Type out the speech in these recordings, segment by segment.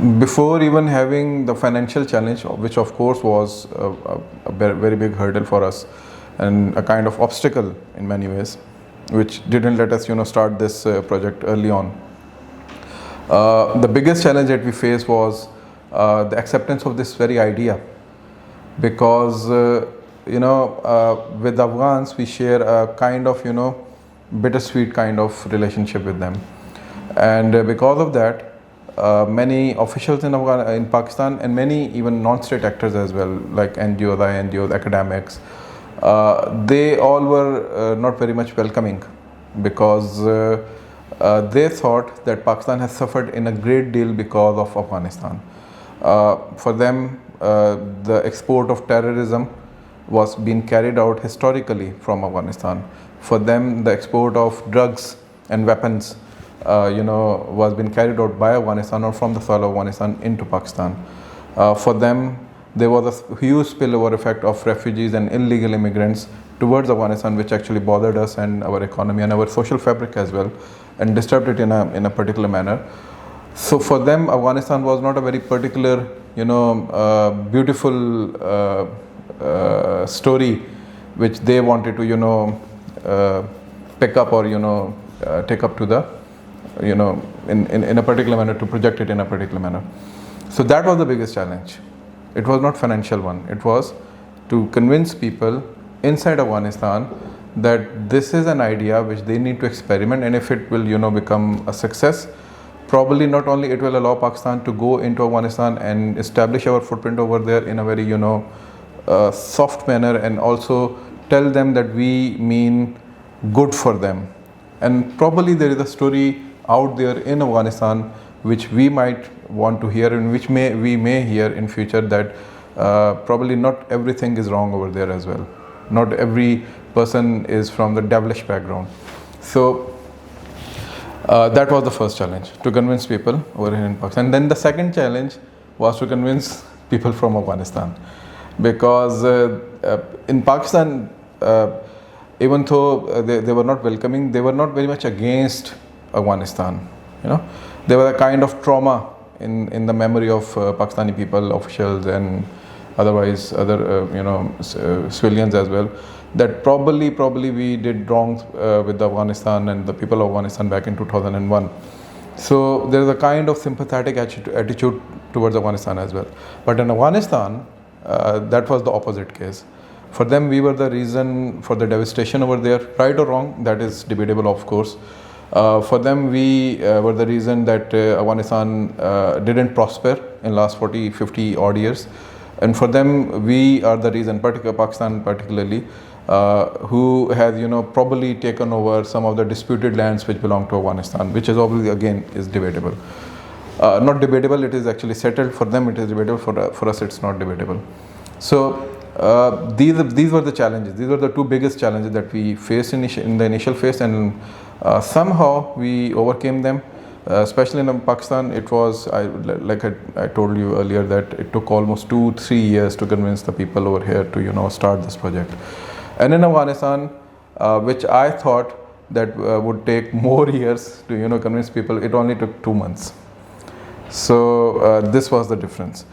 Before even having the financial challenge, which of course was a very big hurdle for us and a kind of obstacle in many ways, which didn't let us, start this project early on. The biggest challenge that we faced was the acceptance of this very idea, because with Afghans we share a kind of bittersweet kind of relationship with them, and because of that, many officials in Pakistan and many even non-state actors as well, like NGOs, INGOs, academics, they all were not very much welcoming, because they thought that Pakistan has suffered in a great deal because of Afghanistan. For them, the export of terrorism was being carried out historically from Afghanistan. For them, the export of drugs and weapons was being carried out by Afghanistan or from the soil of Afghanistan into Pakistan. For them, there was a huge spillover effect of refugees and illegal immigrants towards Afghanistan, which actually bothered us and our economy and our social fabric as well, and disturbed it in a particular manner. So for them, Afghanistan was not a very particular, beautiful story which they wanted to, pick up or take up to the, in a particular manner, to project it in a particular manner. So that was the biggest challenge. It was not financial one. It was to convince people inside Afghanistan that this is an idea which they need to experiment, and if it will become a success, probably not only it will allow Pakistan to go into Afghanistan and establish our footprint over there in a very soft manner, and also tell them that we mean good for them. And probably there is a story out there in Afghanistan which we might want to hear, and which we may hear in future, that probably not everything is wrong over there as well. Not every person is from the devilish background. So that was the first challenge, to convince people over here in Pakistan. And then the second challenge was to convince people from Afghanistan, because in Pakistan, even though they were not welcoming, they were not very much against Afghanistan. There was a kind of trauma in the memory of Pakistani people, officials, and otherwise other civilians as well, that probably we did wrong with Afghanistan and the people of Afghanistan back in 2001. So there is a kind of sympathetic attitude towards Afghanistan as well. But in Afghanistan, that was the opposite case. For them, we were the reason for the devastation over there. Right or wrong, that is debatable, of course. For them, we were the reason that Afghanistan didn't prosper in last 40, 50 odd years. And for them, we are the reason, Pakistan particularly, who has probably taken over some of the disputed lands which belong to Afghanistan, which is obviously again is debatable. Not debatable, it is actually settled. For them it is debatable, for us it's not debatable. So these were the challenges. These were the two biggest challenges that we faced in the initial phase, and somehow we overcame them. Especially in Pakistan, it was, like I told you earlier, that it took almost 2-3 years to convince the people over here to start this project. And in Afghanistan, which I thought that would take more years to convince people, it only took 2 months. So this was the difference.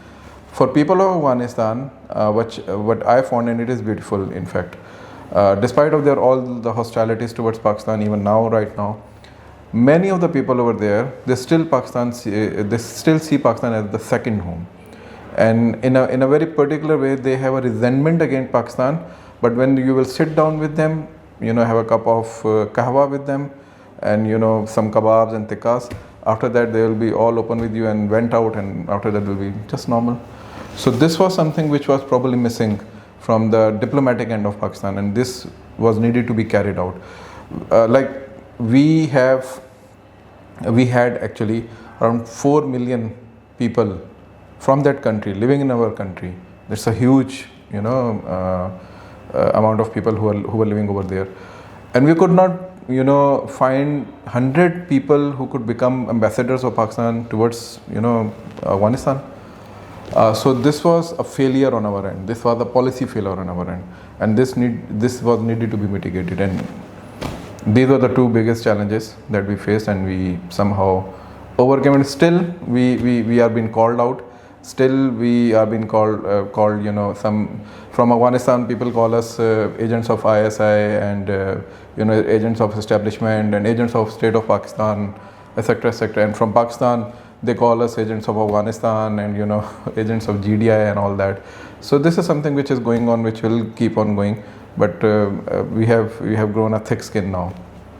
For people of Afghanistan, what I found, and it is beautiful in fact, despite of all the hostilities towards Pakistan, even now, right now, many of the people over there, they still see Pakistan as the second home, and in a very particular way, they have a resentment against Pakistan. But when you will sit down with them, have a cup of kahwa with them, and some kebabs and tikkas, after that they will be all open with you and went out, and after that will be just normal. So this was something which was probably missing from the diplomatic end of Pakistan, and this was needed to be carried out. We had actually around 4 million people from that country living in our country. That's a huge, amount of people who were living over there, and we could not, find 100 people who could become ambassadors of Pakistan towards, Afghanistan. So this was a failure on our end. This was a policy failure on our end, and this was needed to be mitigated. And these were the two biggest challenges that we faced, and we somehow overcame, and still we are being called out. Still we are being called, you know, some from Afghanistan people call us agents of ISI and you know, agents of establishment and agents of state of Pakistan, etc., etc. And from Pakistan they call us agents of Afghanistan and, you know, agents of GDI and all that. So this is something which is going on, which will keep on going, but we have grown a thick skin now.